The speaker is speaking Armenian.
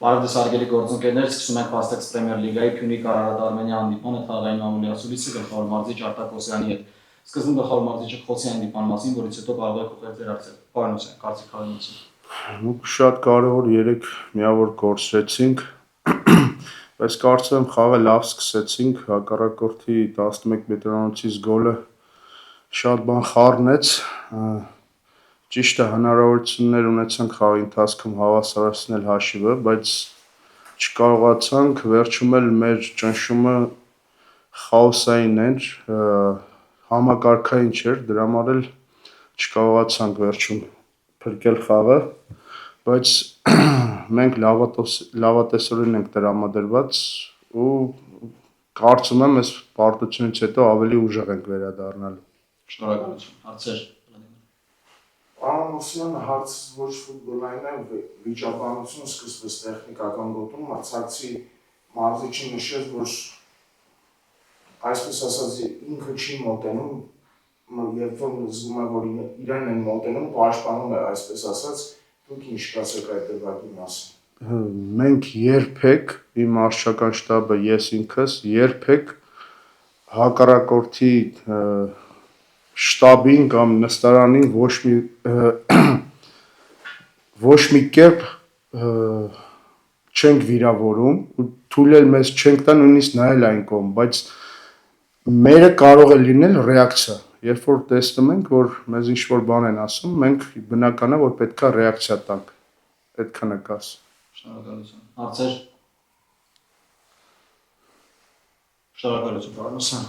Բարև ձեզ հարգելի գործընկերներ, սկսում ենք Fast Premier League-ի Փյունիկ Արարատ Արմենիա հանդիպանը խաղային մամուլի ասուլիսը գլխավոր մարզիչ Արտակ Օսյանի հետ։ Սկզբում գլխավոր մարզիչը խոսի հանդիպան մասին, որից հետո կարող եք ուղղել ձեր հարցերը։ Պարոն Օսյան, կարծիք հավելություն։ Շատ կարևոր 3 միավոր կորցրեցինք, բայց կարծում եմ խաղը լավ սկսեցինք, հակառակորդի 11 մետրանոցից գոլը շատ բան խառնեց, ճիշտ է հնարավորություններ ունեցանք խաղի ընթացքում հավասարացնել հաշիվը, բայց չկարողացանք, վերջում էլ մեր ճնշումը խաոսային էր, համակարգային չէր, դրա համար էլ չկարողացանք վերջում փրկել խաղը, բայց մենք լավատեսորեն ենք տրամադրված ու կարծում եմ այս պարտությունից հետո ավելի ուժեղ ենք վերադառնալու։ Շնորհակալություն։ Հարցեր։ Պարոն Օսյան, հարցը ոչ ֆուտբոլային է, վիճաբանություն սկսվեց տեխնիկական գոտում, մրցակցի մարզիչը նշեց, որ այսպես ասած ինքը չի մոտենում, երբ որ զգում է, որ իրեն են մոտենում, պաշտպանում է, այսպես ասած, դուք ինչ կասեք այդ դեպքի մասին։ Մենք երբեք, իմ մարզչական շտաբը, ես ինքս երբեք հակառակորդի շտաբին կամ նստարանին ոչ մի կերպ չենք վիրավորում ու թույլ էլ մեզ չենք տա նույնիսկ նայել այն կողմ, բայց մերը կարող է լինել ռեակցիա, երբ որ տեսնում ենք, որ մեզ ինչ-որ բան են ասում, մենք բնական է, որ պետքա ռեակցիա տանք, այդքանը կասեմ։ Շնորհակալություն։ Հարցեր։ Շնորհակալություն, պարոն Օսյան։